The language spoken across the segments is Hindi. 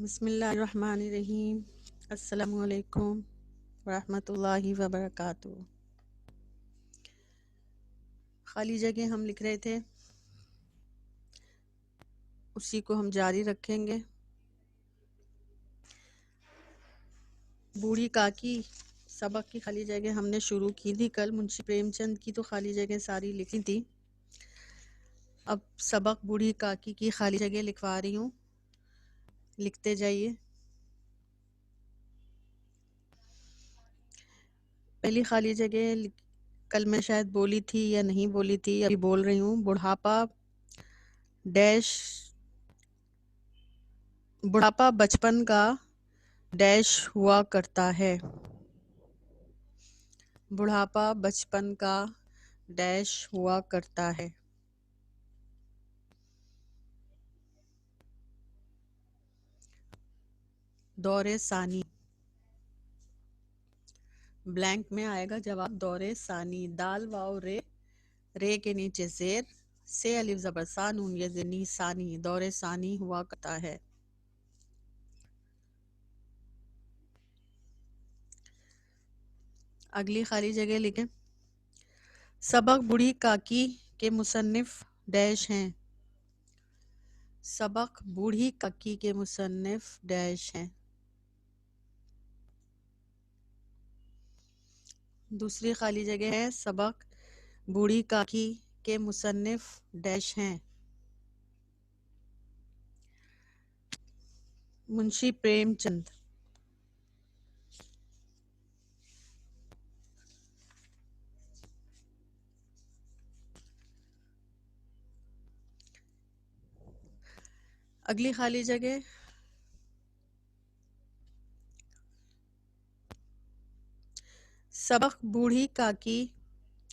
बिस्मिल्लाहिर्रहमानिर्रहीम। अस्सलामुअलैकुम वरहमतुल्लाहि वबरकातुहू। खाली जगह हम लिख रहे थे, उसी को हम जारी रखेंगे। बूढ़ी काकी सबक की खाली जगह हमने शुरू की थी कल। मुंशी प्रेमचंद की तो खाली जगह सारी लिखी थी। अब सबक बूढ़ी काकी की खाली जगह लिखवा रही हूँ, लिखते जाइए। पहली खाली जगह कल मैं शायद बोली थी या नहीं बोली थी, अभी बोल रही हूँ। बुढ़ापा बचपन का डैश हुआ करता है। बुढ़ापा बचपन का डैश हुआ करता है। दौरे सानी, ब्लैंक में आएगा जवाब दौरे सानी। दाल वाव रे, रे के नीचे जेर, से अलिफ जबर सा नून ये नी सानी, दौरे सानी हुआ करता है। अगली खाली जगह लिखें। सबक बूढ़ी काकी के मुसन्निफ डैश हैं। सबक बूढ़ी काकी के मुसन्निफ डैश हैं। दूसरी खाली जगह है। सबक बूढ़ी काकी के मुसन्निफ डैश हैं। मुंशी प्रेमचंद। अगली खाली जगह सबक बूढ़ी काकी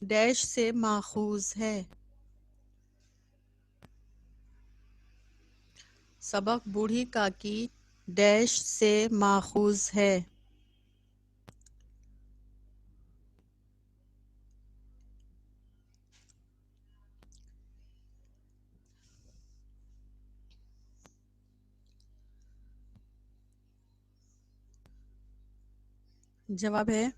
डैश से माखूज है। सबक बूढ़ी काकी डैश से माखूज है। जवाब है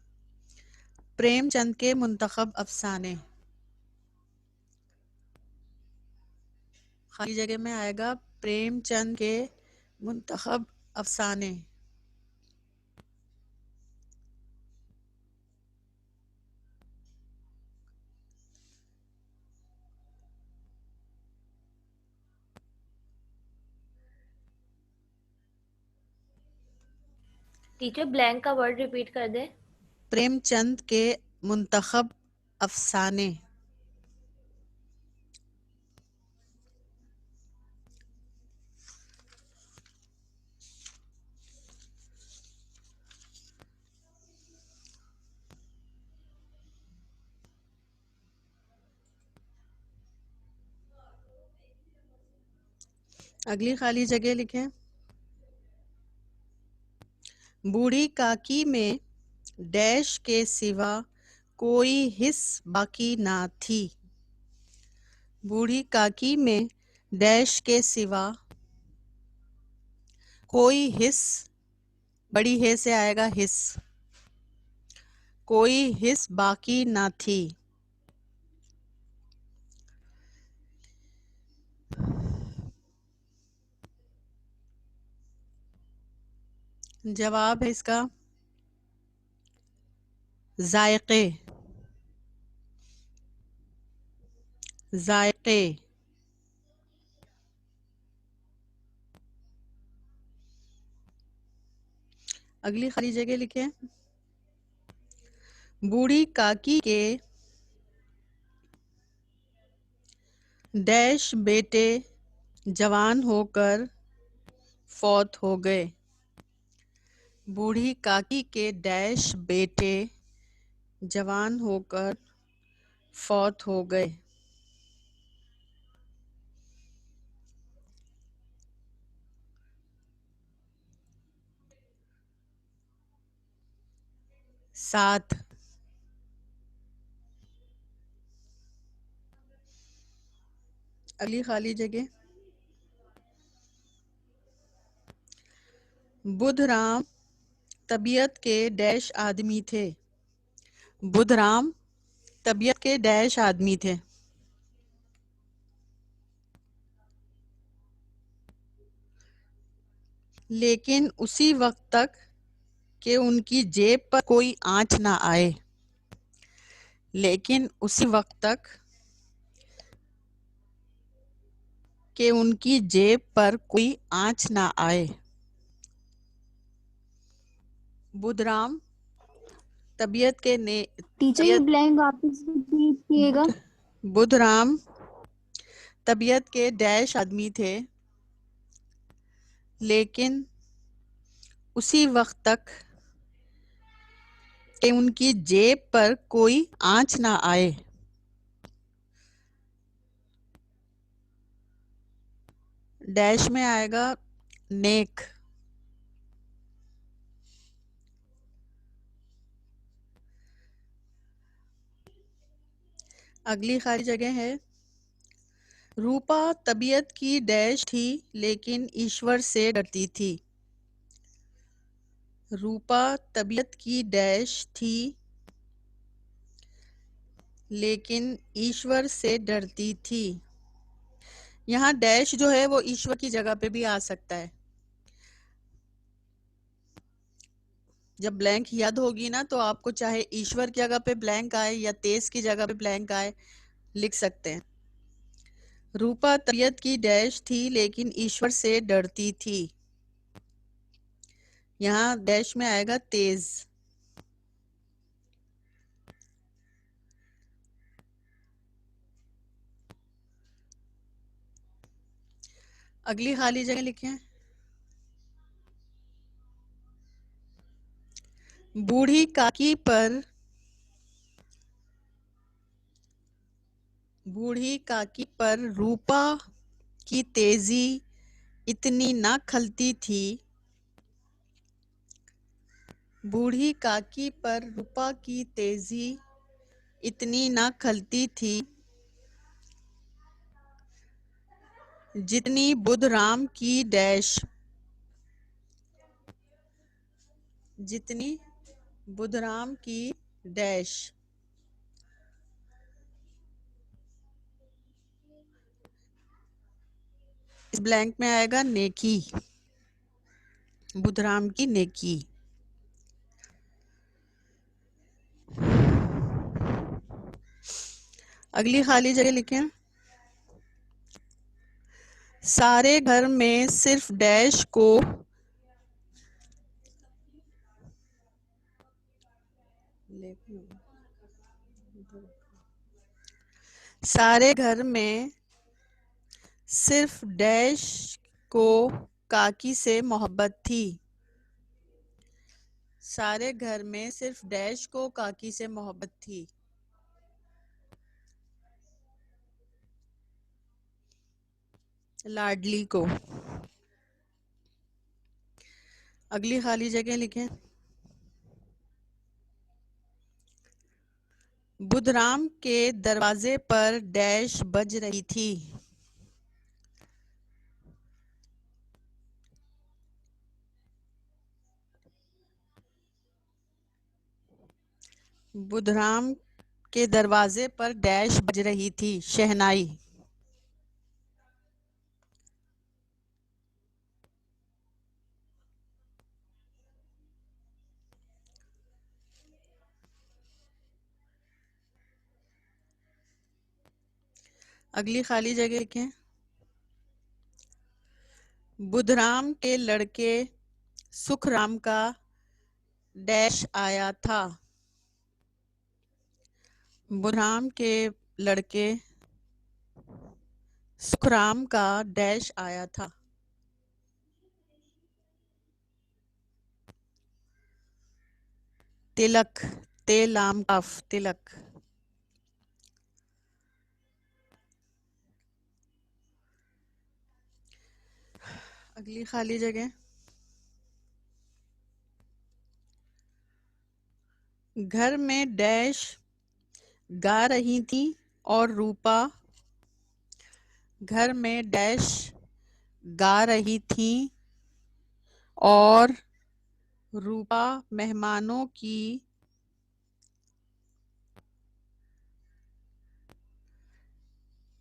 प्रेमचंद के मुंतखब अफसाने। खाली जगह में आएगा प्रेमचंद के मुंतखब अफसाने। टीचर ब्लैंक का वर्ड रिपीट कर दे। प्रेमचंद के मुंतखब अफसाने। अगली खाली जगह लिखें। बूढ़ी काकी में डैश के सिवा कोई हिस्स बाकी ना थी। बूढ़ी काकी में डैश के सिवा कोई हिस्स, बड़ी हे से आएगा हिस्स, कोई हिस्स बाकी ना थी। जवाब है इसका जायके। जायके। अगली खाली जगह लिखें। बूढ़ी काकी के डैश बेटे जवान होकर फौत हो गए। बूढ़ी काकी के डैश बेटे जवान होकर फौत हो गए। सात। अगली खाली जगह। बुधराम तबीयत के डैश आदमी थे। बुधराम तबीयत के डैश आदमी थे। लेकिन उसी वक्त तक कि उनकी जेब पर कोई आंच ना आए। लेकिन उसी वक्त तक कि उनकी जेब पर कोई आंच ना आए। बुधराम तबीयत के ने टीचर ये तबीयत ब्लैंक वापस रिपीट कीजिएगा। बुधराम तबीयत के डैश आदमी थे। लेकिन उसी वक्त तक कि उनकी जेब पर कोई आंच ना आए। डैश में आएगा नेक। अगली खाली जगह है। रूपा तबीयत की डैश थी लेकिन ईश्वर से डरती थी। रूपा तबीयत की डैश थी लेकिन ईश्वर से डरती थी। यहाँ डैश जो है वो ईश्वर की जगह पे भी आ सकता है। जब ब्लैंक याद होगी ना तो आपको चाहे ईश्वर की जगह पे ब्लैंक आए या तेज की जगह पे ब्लैंक आए, लिख सकते हैं। रूपा तबीयत की डैश थी लेकिन ईश्वर से डरती थी। यहाँ डैश में आएगा तेज। अगली खाली जगह लिखें। बूढ़ी काकी पर रूपा की तेजी इतनी ना खलती थी। बूढ़ी काकी पर रूपा की तेजी इतनी ना खलती थी जितनी बुधराम की डैश इस ब्लैंक में आएगा नेकी। बुधराम की नेकी। अगली खाली जगह लिखें। सारे घर में सिर्फ डैश को सारे घर में सिर्फ डैश को काकी से मोहब्बत थी। सारे घर में सिर्फ डैश को काकी से मोहब्बत थी। लाडली को। अगली खाली जगह लिखें। बुधराम के दरवाजे पर डैश बज रही थी। बुधराम के दरवाजे पर डैश बज रही थी, शहनाई। अगली खाली जगह लिखें। बुधराम के लड़के सुखराम का डैश आया था। बुधराम के लड़के सुखराम का डैश आया था। तिलक, ते लाम काफ, तिलक। अगली खाली जगह। घर में डैश गा रही थी और रूपा घर में डैश गा रही थी और रूपा मेहमानों की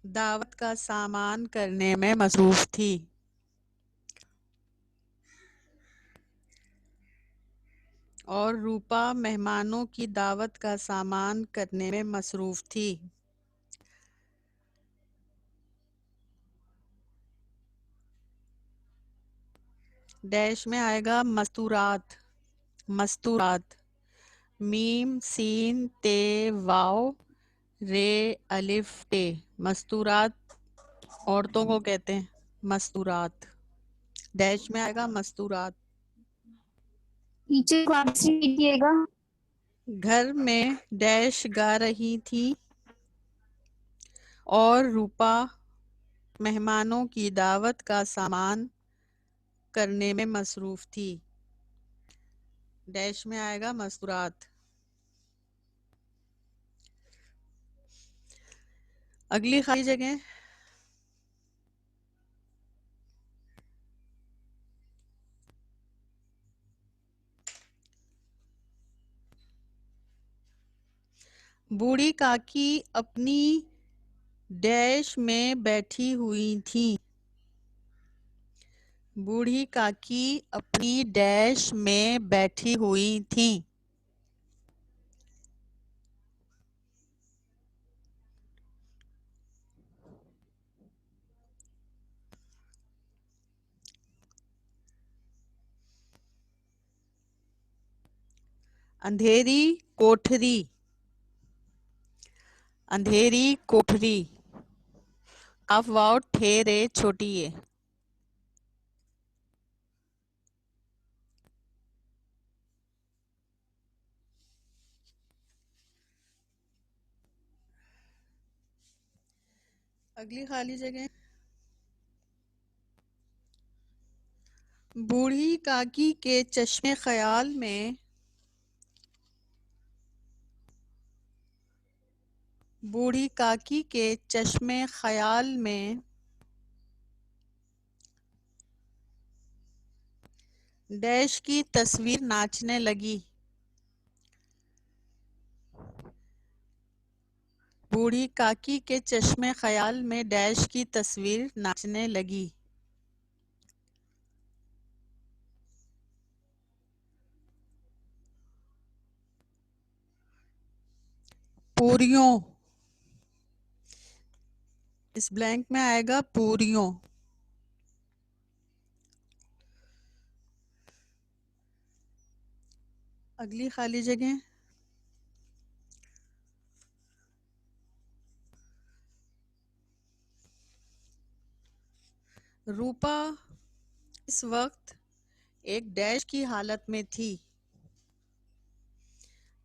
दावत का सामान करने में मसरूफ थी। और रूपा मेहमानों की दावत का सामान करने में मसरूफ थी। डैश में आएगा मस्तूरात। मस्तूरात मीम सीन ते वाव रे अलिफ टे। मस्तूरात औरतों को कहते हैं मस्तूरात। डैश में आएगा मस्तूरात। टीचर वापस रिपीट कीजिएगा। घर में डैश गा रही थी और रूपा मेहमानों की दावत का सामान करने में मसरूफ थी। डैश में आएगा मस्तूरात। अगली खाली जगह बूढ़ी काकी अपनी डैश में बैठी हुई थी। बूढ़ी काकी अपनी डैश में बैठी हुई थी। अंधेरी कोठरी। अंधेरी कोठरी काफ वाव ठेरे छोटी है। अगली खाली जगह बूढ़ी काकी के चश्मे ख्याल में बूढ़ी काकी के चश्मे ख्याल में डैश की तस्वीर नाचने लगी। बूढ़ी काकी के चश्मे ख्याल में डैश की तस्वीर नाचने लगी। पूरियों। इस ब्लैंक में आएगा पूरियों। अगली खाली जगह रूपा इस वक्त एक डैश की हालत में थी।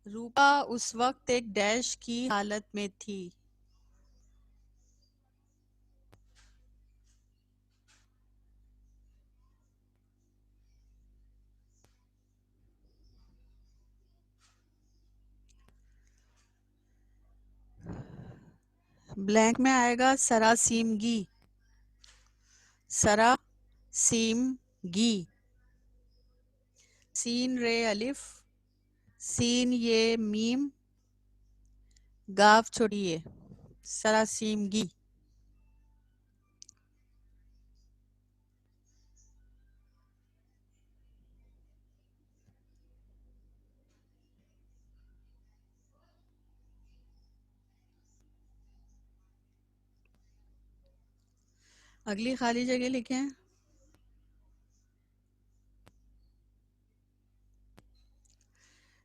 रूपा उस वक्त एक डैश की हालत में थी। ब्लैंक में आएगा सरासीमगी। सरासीमगी सीन रे अलिफ सीन ये मीम गाफ छोड़ी है। सरासीमगी। अगली खाली जगह लिखें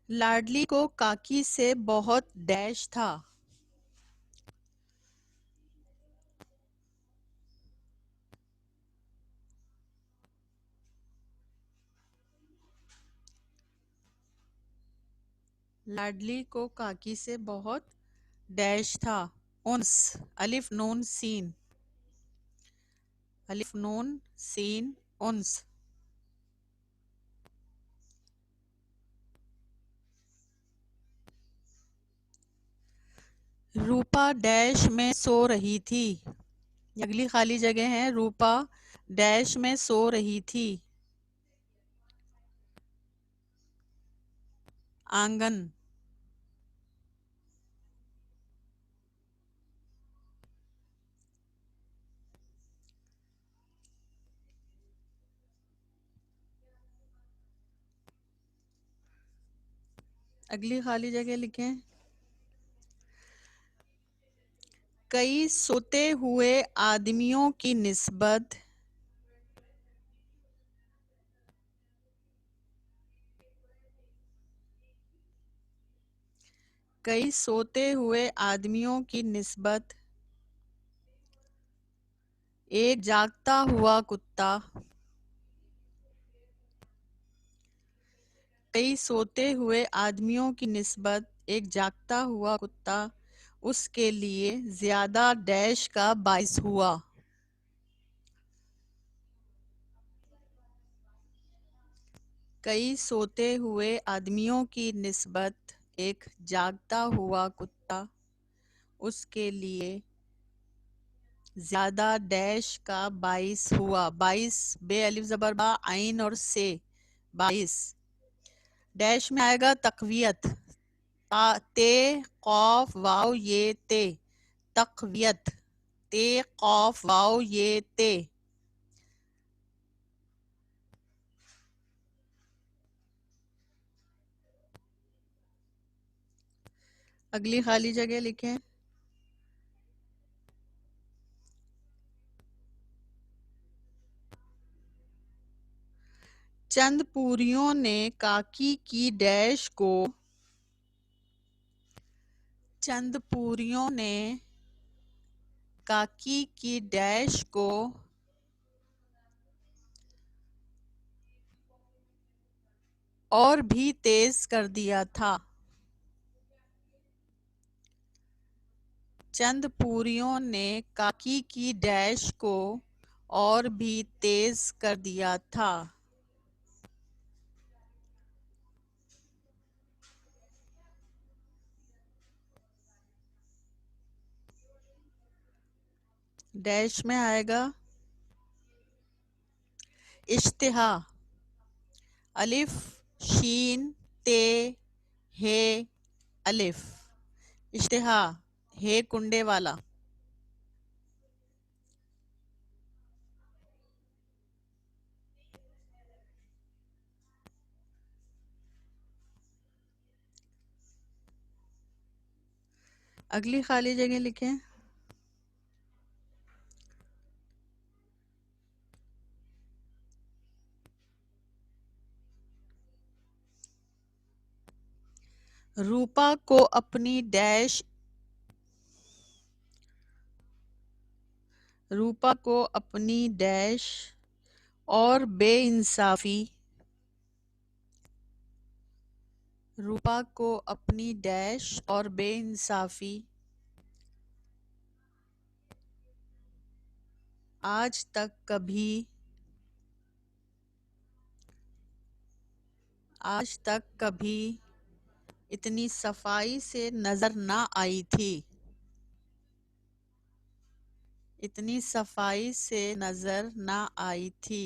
लाडली को काकी से बहुत डैश था। लाडली को काकी से बहुत डैश था। उन्स अलिफ नून सीन अलिफ नून सीन उन्स। रूपा डैश में सो रही थी। अगली खाली जगह है रूपा डैश में सो रही थी। आंगन, अगली खाली जगह लिखें। कई सोते हुए आदमियों की निस्बत कई सोते हुए आदमियों की निस्बत एक जागता हुआ कुत्ता कई सोते हुए आदमियों की निस्बत एक जागता हुआ कुत्ता उसके लिए ज्यादा डैश का बाइस हुआ। कई सोते हुए आदमियों की निस्बत एक जागता हुआ कुत्ता उसके लिए ज्यादा डैश का बाइस हुआ। बाइस बे अलिफ जबर बा आइन और से बाइस। डैश में आएगा तकवियत ते कौफ वाव ये ते तकवियत ते कौफ वाव ये ते। अगली खाली जगह लिखें। चंद पूरियों ने काकी की डैश को चंद पूरियों ने काकी की डैश को और भी तेज कर दिया था। चंद पूरियों ने काकी की डैश को और भी तेज कर दिया था। डैश में आएगा इश्तिहा अलिफ शीन ते हे अलिफ इश्तिहा हे कुंडे वाला। अगली खाली जगह लिखें। रूपा को अपनी डैश रूपा को अपनी डैश और बेइंसाफी रूपा को अपनी डैश और बेइंसाफी आज तक कभी इतनी सफाई से नजर ना आई थी। इतनी सफाई से नजर ना आई थी।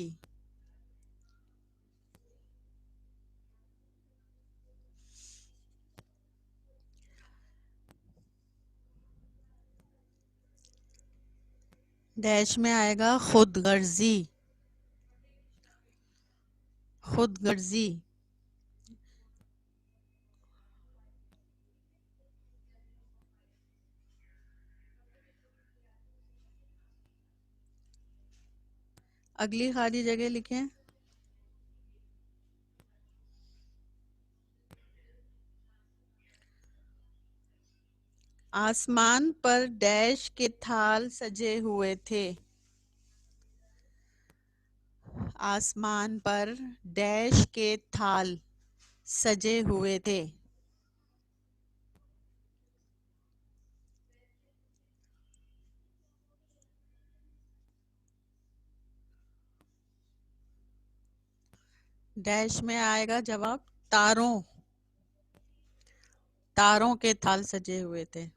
डैश में आएगा खुदगर्जी खुदगर्जी। अगली खाली जगह लिखें। आसमान पर डैश के थाल सजे हुए थे। आसमान पर डैश के थाल सजे हुए थे। डैश में आएगा जवाब तारों तारों के थाल सजे हुए थे।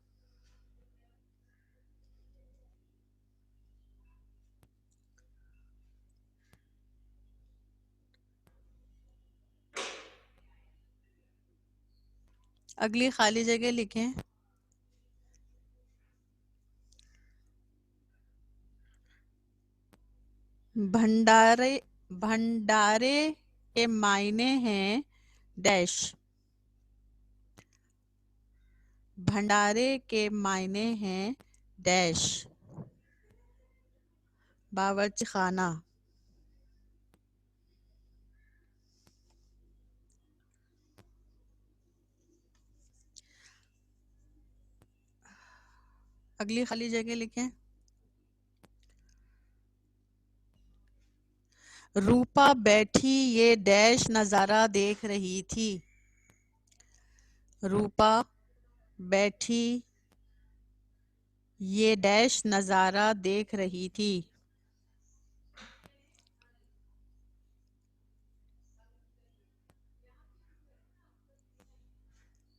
अगली खाली जगह लिखें। भंडारे भंडारे के मायने हैं डैश। भंडारे के मायने हैं डैश। बावर्ची खाना। अगली खाली जगह लिखें। रूपा बैठी ये डैश नजारा देख रही थी। रूपा बैठी ये डैश नजारा देख रही थी।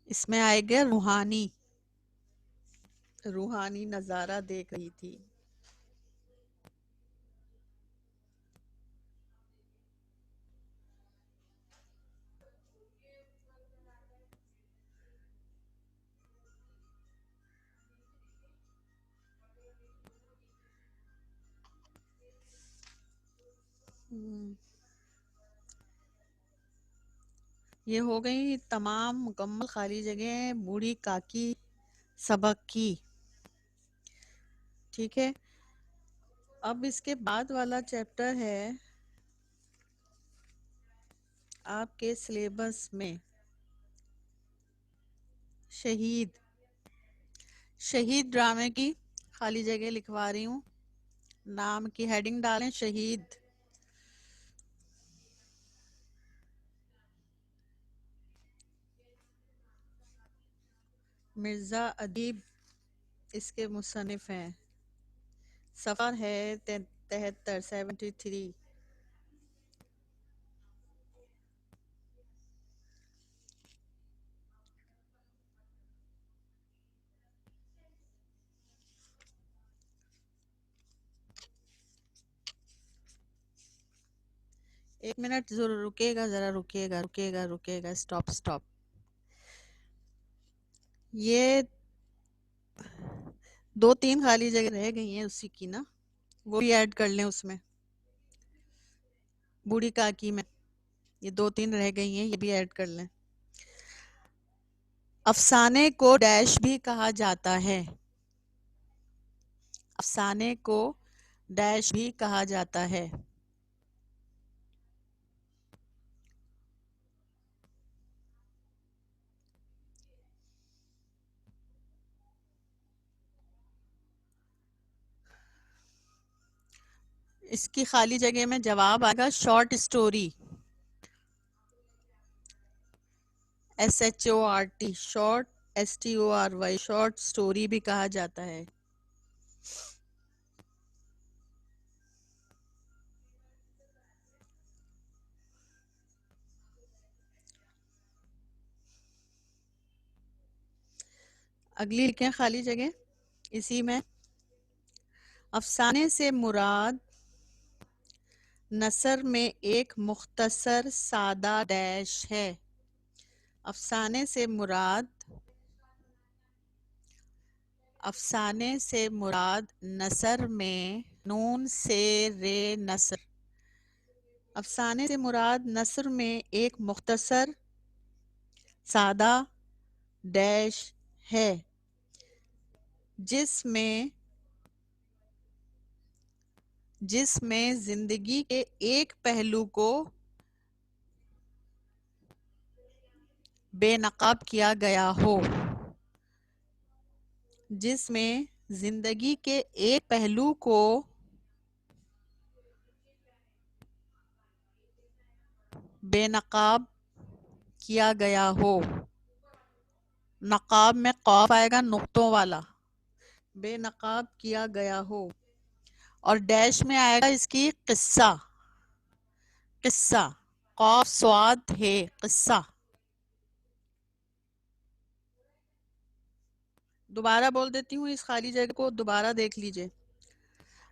इसमें आएगा रूहानी। रूहानी नजारा देख रही थी। ये हो गई तमाम मुकम्मल खाली जगह बूढ़ी काकी सबक की। ठीक है, अब इसके बाद वाला चैप्टर है आपके सिलेबस में शहीद। शहीद ड्रामे की खाली जगह लिखवा रही हूँ। नाम की हेडिंग डालें शहीद। मिर्ज़ा अदीब इसके मुसन्निफ हैं। सफ़र है 73। एक मिनट जरूर रुकेगा, जरा रुकेगा रुकेगा रुकेगा। Stop stop. ये 2-3 खाली जगह रह गई हैं उसी की ना, वो भी ऐड कर लें उसमें। बूढ़ी काकी में ये 2-3 रह गई हैं, ये भी ऐड कर लें। अफसाने को डैश भी कहा जाता है। अफसाने को डैश भी कहा जाता है। इसकी खाली जगह में जवाब आएगा short story. SHORT short, STORY short story भी कहा जाता है। अगली लिखें खाली जगह इसी में। अफसाने से मुराद नसर में एक मुख्तसर सादा डैश है। अफसाने से मुराद नसर में नून से रे नसर। अफसाने से मुराद नसर में एक मुख्तसर सादा डैश है जिसमें जिंदगी के एक पहलू को बेनकाब किया गया हो। जिसमें जिंदगी के एक पहलू को बेनकाब किया गया हो। नकाब में कौफ आएगा नुक्तों वाला। बेनकाब किया गया हो। और डैश में आएगा इसकी किस्सा। किस्सा कौफ स्वाद है किस्सा। दोबारा बोल देती हूँ, इस खाली जगह को दोबारा देख लीजिए।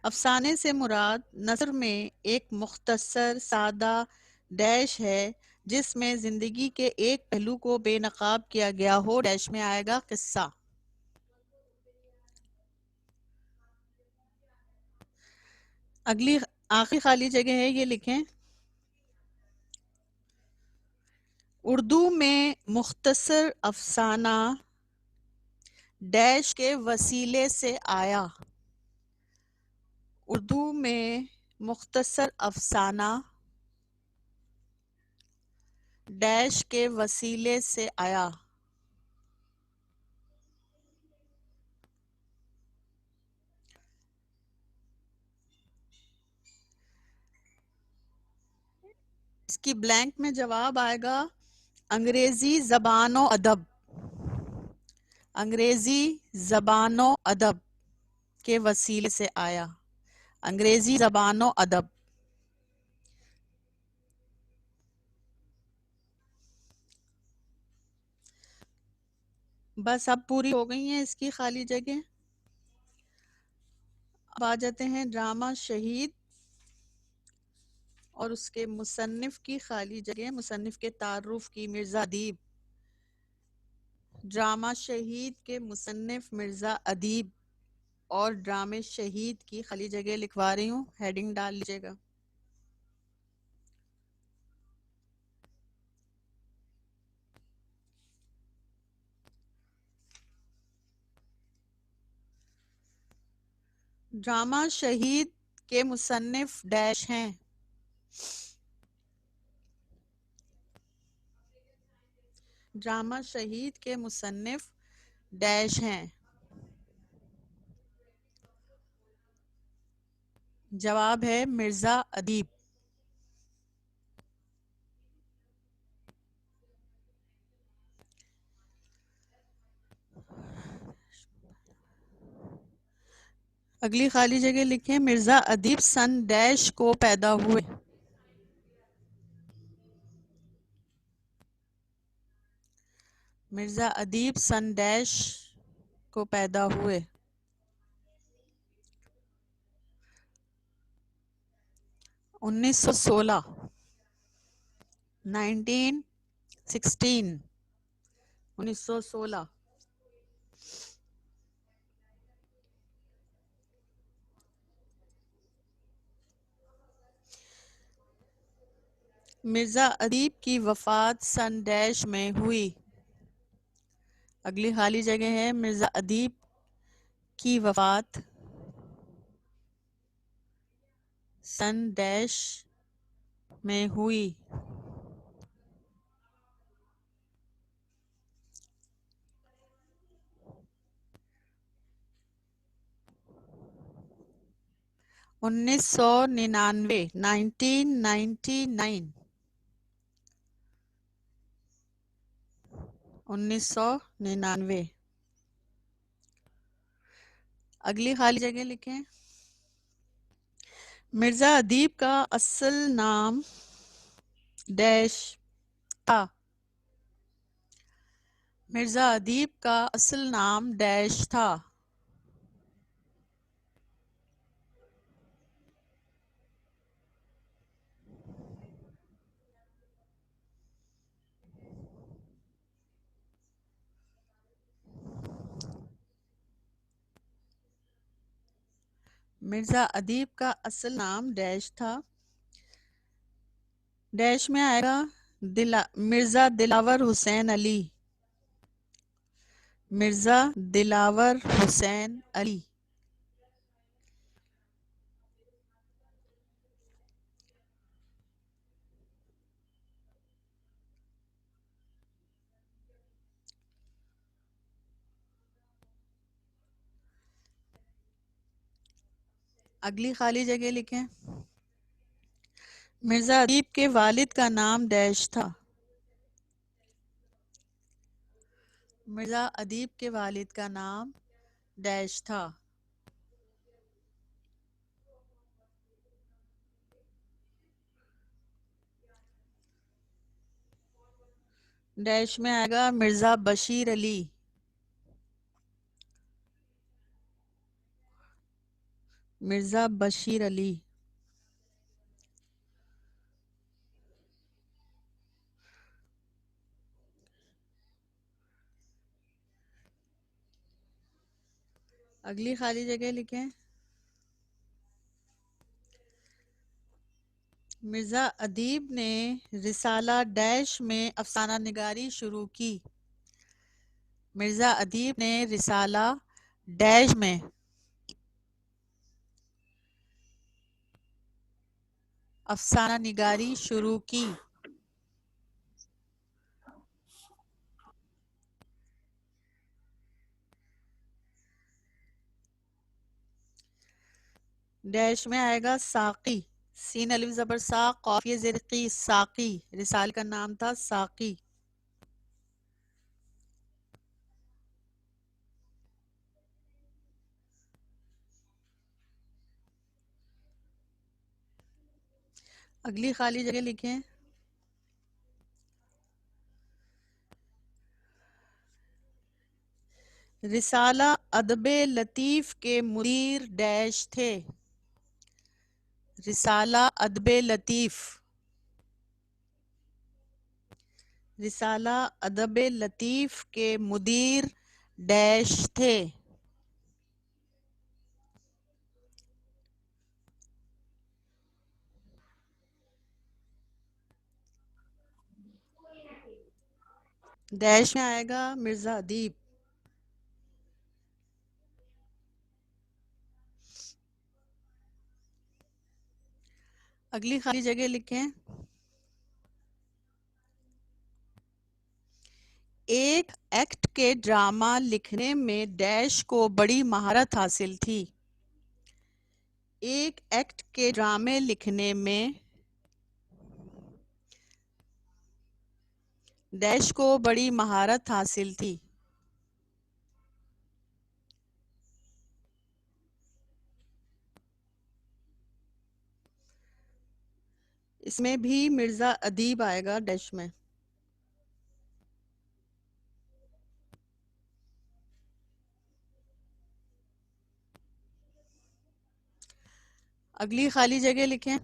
अफसाने से मुराद नसर में एक मुख्तसर सादा डैश है जिसमें जिंदगी के एक पहलू को बेनकाब किया गया हो, डैश में आएगा किस्सा। अगली आखिरी खाली जगह है, ये लिखें। उर्दू में मुख्तसर अफसाना डैश के वसीले से आया। उर्दू में मुख्तसर अफसाना डैश के वसीले से आया। इसकी ब्लैंक में जवाब आएगा अंग्रेजी ज़बानो अदब। अंग्रेजी ज़बानो अदब के वसीले से आया। अंग्रेजी ज़बानो अदब। बस अब पूरी हो गई है इसकी खाली जगह। अब आ जाते हैं ड्रामा शहीद और उसके मुसन्निफ की खाली जगह। मुसन्निफ के तारुफ की मिर्ज़ा अदीब। ड्रामा शहीद के मुसन्निफ मिर्ज़ा अदीब और ड्रामे शहीद की खाली जगह लिखवा रही हूँ, हेडिंग डाल लीजिएगा। ड्रामा शहीद के मुसन्निफ डैश हैं। ड्रामा शहीद के मुसन्निफ डैश हैं। जवाब है मिर्ज़ा अदीब। अगली खाली जगह लिखें। मिर्ज़ा अदीब सन डैश को पैदा हुए। मिर्ज़ा अदीब सन डैश को पैदा हुए। 1916 1916 1916। मिर्ज़ा अदीब की वफ़ात सन डैश में हुई। अगली खाली जगह है। मिर्ज़ा अदीब की वफ़ात सन डैश में हुई। उन्नीस सौ 1999। 1999। अगली खाली जगह लिखें। मिर्ज़ा अदीब का असल नाम डैश था। मिर्ज़ा अदीब का असल नाम डैश था। मिर्ज़ा अदीब का असल नाम डैश था। डैश में आएगा मिर्ज़ा दिलावर हुसैन अली। मिर्ज़ा दिलावर हुसैन अली। अगली खाली जगह लिखें। मिर्ज़ा अदीब के वालिद का नाम डैश था। मिर्ज़ा अदीब के वालिद का नाम डैश था। डैश में आएगा मिर्ज़ा बशीर अली। मिर्ज़ा बशीर अली। अगली खाली जगह लिखें। मिर्जा अदीब ने रिसाला डैश में अफसाना निगारी शुरू की। मिर्जा अदीब ने रिसाला डैश में अफसाना निगारी शुरू की। डैश में आएगा साकी, सीन अलिफ जबर सा, कॉफ ये ज़ेर की, साकी। रिसाल का नाम था साकी। अगली खाली जगह लिखें। रिसाला अदबे लतीफ के मुदीर डैश थे। रिसाला अदबे लतीफ, रिसाला अदबे लतीफ के मुदीर डैश थे। डैश में आएगा मिर्जा अदीब। अगली खाली जगह लिखें। एक एक्ट के ड्रामा लिखने में डैश को बड़ी महारत हासिल थी। एक एक्ट के ड्रामे लिखने में डैश को बड़ी महारत हासिल थी। इसमें भी मिर्जा अदीब आएगा डैश में। अगली खाली जगह लिखें।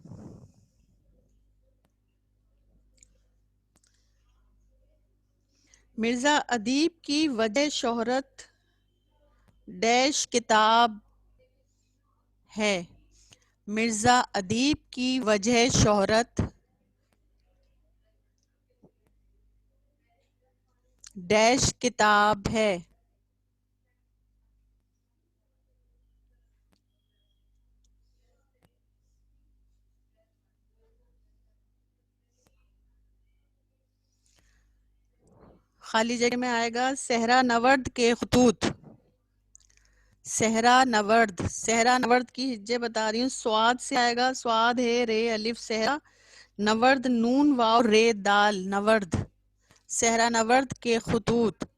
मिर्जा अदीब की वजह शोहरत डैश किताब है। मिर्जा अदीब की वजह शोहरत डैश किताब है। खाली जगह में आएगा सहरा नवर्द के खतूत। सहरा नवर्द, सहरा नवर्द की हिज्जे बता रही हूँ। स्वाद से आएगा, स्वाद है रे अलिफ सहरा, नवर्द नून वाव रे दाल नवर्द। सहरा नवर्द के खतूत।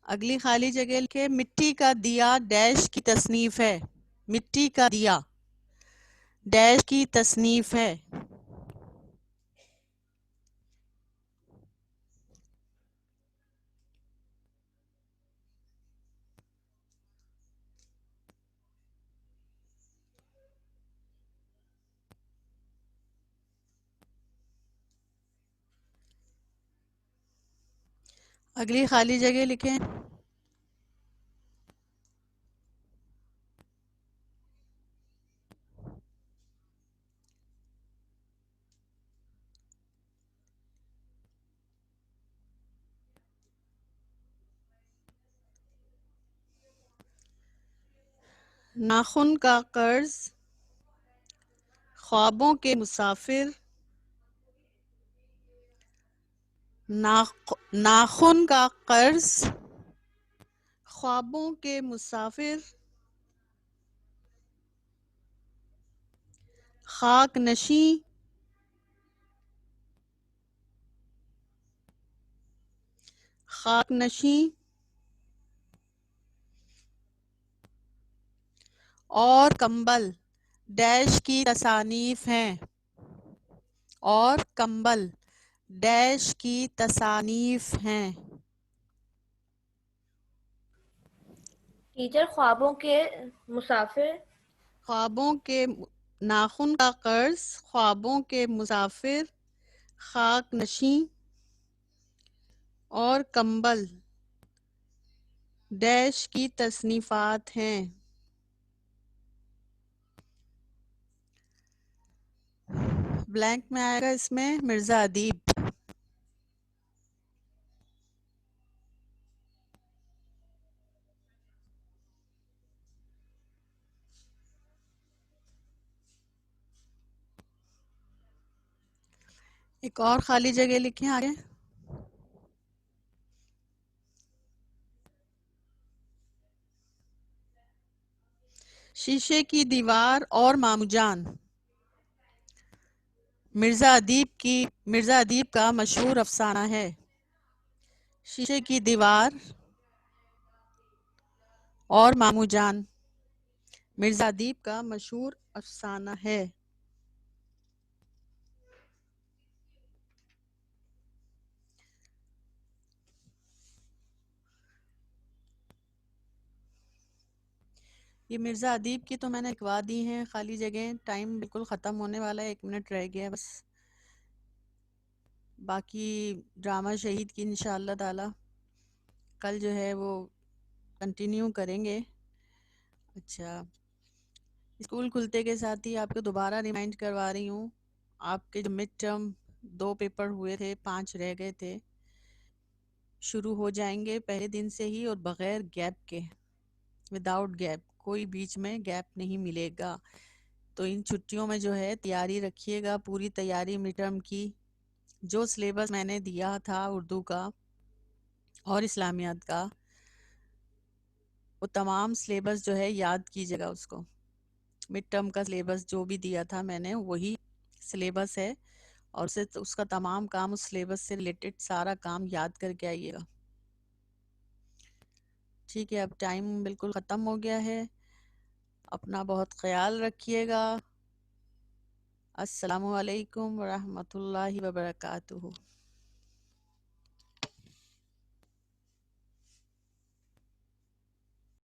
अगली खाली जगह के मिट्टी का दिया डैश की तसनीफ है। मिट्टी का दिया डैश की तसनीफ है। अगली खाली जगह लिखें। नाखून का कर्ज, ख्वाबों के मुसाफिर। नाखून का कर्ज, ख्वाबों के मुसाफिर। खाक नशी, खाक नशी। और कंबल डैश की तसानीफ हैं। और कंबल डैश की तसानीफ हैं। टीचर ख्वाबों के मुसाफिर, ख्वाबों के नाखून का कर्ज, ख्वाबों के मुसाफिर, खाक नशी और कंबल डैश की तसनीफात हैं। ब्लैंक में आएगा इसमें मिर्ज़ा अदीब। एक और खाली जगह लिखें आगे। शीशे की दीवार और मामूजान। मिर्ज़ा अदीब का मशहूर अफसाना है। शीशे की दीवार और मामूजान मिर्ज़ा अदीब का मशहूर अफसाना है। ये मिर्ज़ा अदीब की तो मैंने लिखवा दी हैं खाली जगह। टाइम बिल्कुल ख़त्म होने वाला है, 1 मिनट रह गया है बस। बाकी ड्रामा शहीद की इंशाअल्लाह ताला कल जो है वो कंटिन्यू करेंगे। अच्छा, स्कूल खुलते के साथ ही आपको दोबारा रिमाइंड करवा रही हूँ, आपके जो मिड टर्म 2 पेपर हुए थे, 5 रह गए थे, शुरू हो जाएंगे पहले दिन से ही और बग़ैर गैप के, विदाउट गैप, कोई बीच में गैप नहीं मिलेगा। तो इन छुट्टियों में जो है तैयारी रखिएगा, पूरी तैयारी मिड टर्म की। जो सिलेबस मैंने दिया था उर्दू का और इस्लामियात का, वो तमाम सिलेबस जो है याद कीजिएगा उसको। मिड टर्म का सिलेबस जो भी दिया था मैंने वही सिलेबस है, और उससे उसका तमाम काम, उस सिलेबस से रिलेटेड सारा काम याद करके आइएगा। ठीक है, अब टाइम बिल्कुल ख़त्म हो गया है। अपना बहुत ख्याल रखिएगा। अस्सलामु अलैकुम वरहमतुल्लाहि वबरकातुहू।